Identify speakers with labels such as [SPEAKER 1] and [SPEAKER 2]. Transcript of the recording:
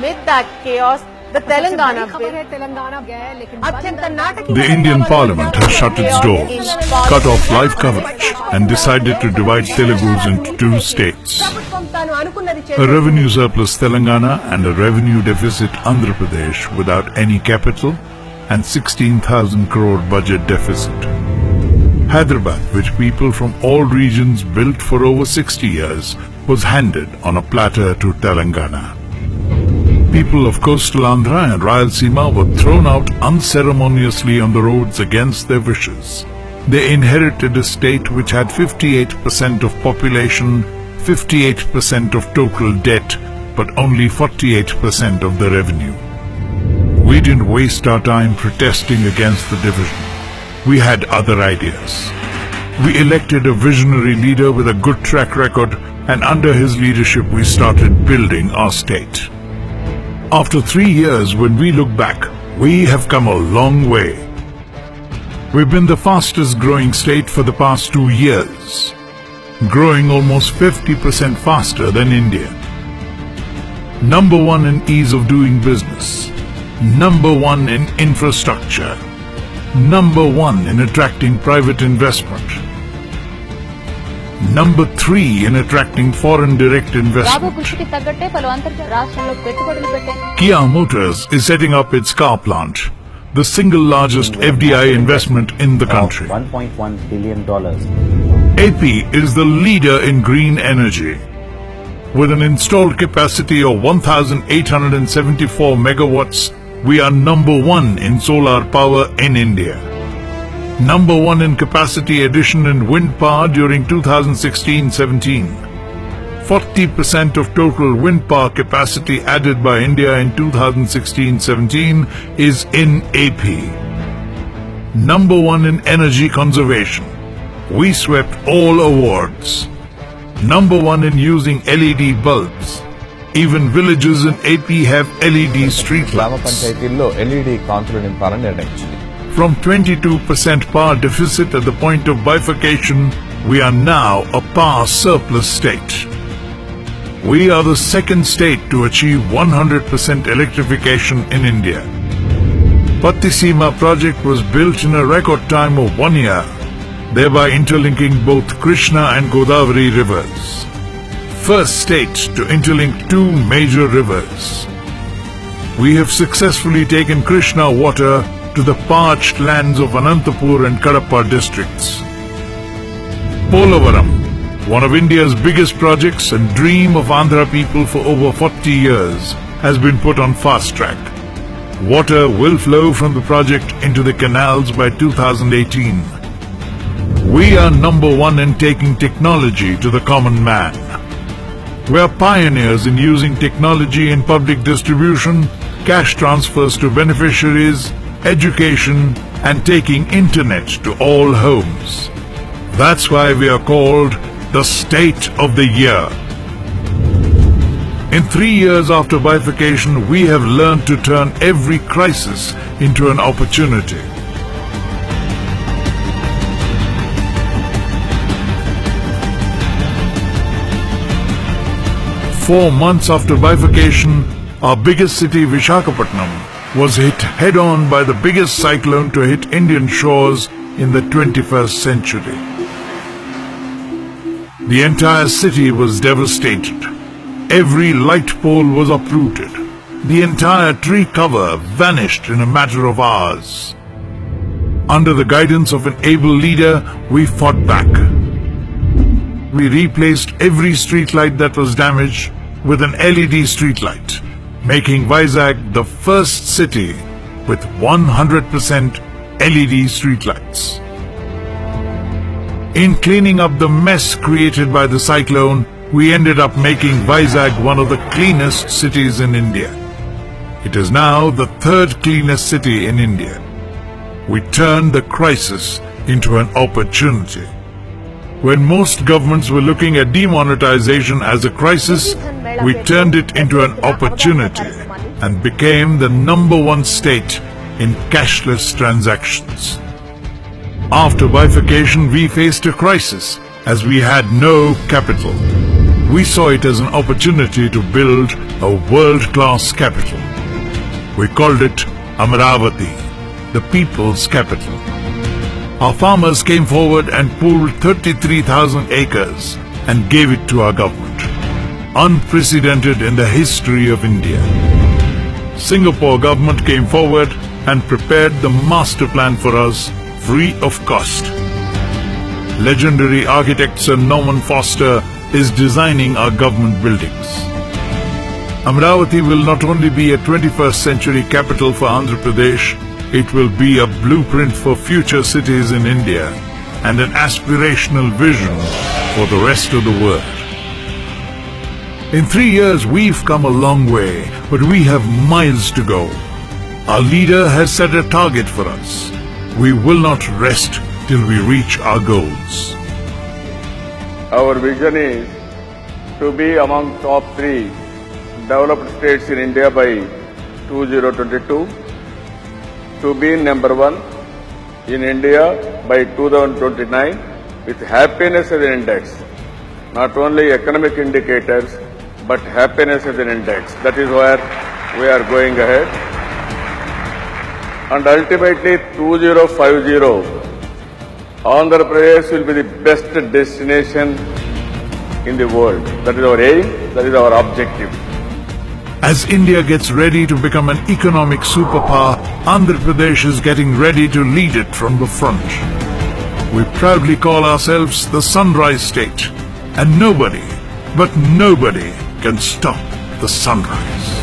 [SPEAKER 1] Amid that chaos, the Telangana bill.
[SPEAKER 2] The Indian Parliament has shut its doors, cut off live coverage, and decided to divide Telugus into two states. A revenue surplus Telangana and a revenue deficit Andhra Pradesh without any capital and 16,000 crore budget deficit. Hyderabad, which people from all regions built for over 60 years, was handed on a platter to Telangana. People of coastal Andhra and Rayalaseema were thrown out unceremoniously on the roads against their wishes. They inherited a state which had 58% of population, 58% of total debt, but only 48% of the revenue. We didn't waste our time protesting against the division. We had other ideas. We elected a visionary leader with a good track record, and under his leadership we started building our state. After 3 years, when we look back, we have come a long way. We've been the fastest growing state for the past 2 years, growing almost 50% faster than India. Number 1 in ease of doing business. Number 1 in infrastructure. Number 1 in attracting private investment. Number 3 in attracting foreign direct investment. Kia Motors is setting up its car plant, the single largest FDI investment in the country.
[SPEAKER 3] $1.1 billion.
[SPEAKER 2] AP is the leader in green energy. With an installed capacity of 1,874 megawatts, we are number 1 in solar power in India. Number 1 in capacity addition in wind power during 2016-17. 40% of total wind power capacity added by India in 2016-17 is in AP. Number 1 in energy conservation. We swept all awards. Number 1 in using LED bulbs. Even villages in AP have LED streetlights. From 22% power deficit at the point of bifurcation, we are now a power surplus state. We are the second state to achieve 100% electrification in India. Pattisima project was built in a record time of 1 year, thereby interlinking both Krishna and Godavari rivers. First state to interlink 2 major rivers. We have successfully taken Krishna water to the parched lands of Anantapur and Kadapa districts. Polavaram, one of India's biggest projects and dream of Andhra people for over 40 years, has been put on fast track. Water will flow from the project into the canals by 2018. We are number 1 in taking technology to the common man. We are pioneers in using technology in public distribution, cash transfers to beneficiaries, education, and taking internet to all homes. That's why we are called the State of the Year. In 3 years after bifurcation, we have learned to turn every crisis into an opportunity. Four months after bifurcation, our biggest city, Visakhapatnam, was hit head-on by the biggest cyclone to hit Indian shores in the 21st century. The entire city was devastated. Every light pole was uprooted. The entire tree cover vanished in a matter of hours. Under the guidance of an able leader, we fought back. We replaced every streetlight that was damaged with an LED streetlight, making Vizag the first city with 100% LED streetlights. In cleaning up the mess created by the cyclone, we ended up making Vizag one of the cleanest cities in India. It is now the 3rd cleanest city in India. We turned the crisis into an opportunity. When most governments were looking at demonetization as a crisis, we turned it into an opportunity and became the number 1 state in cashless transactions. After bifurcation, we faced a crisis as we had no capital. We saw it as an opportunity to build a world-class capital. We called it Amravati, the people's capital. Our farmers came forward and pooled 33,000 acres and gave it to our government. Unprecedented in the history of India. Singapore government came forward and prepared the master plan for us free of cost. Legendary architect Sir Norman Foster is designing our government buildings. Amravati will not only be a 21st century capital for Andhra Pradesh, it will be a blueprint for future cities in India and an aspirational vision for the rest of the world. In 3 years, we've come a long way, but we have miles to go. Our leader has set a target for us. We will not rest till we reach our goals.
[SPEAKER 3] Our vision is to be among top 3 developed states in India by 2022, to be number 1 in India by 2029 with happiness as an index. Not only economic indicators, but happiness as an index. That is where we are going ahead. And ultimately 2050, Andhra Pradesh will be the best destination in the world. That is our aim, that is our objective.
[SPEAKER 2] As India gets ready to become an economic superpower, Andhra Pradesh is getting ready to lead it from the front. We proudly call ourselves the Sunrise State, and nobody, but nobody, can stop the sunrise.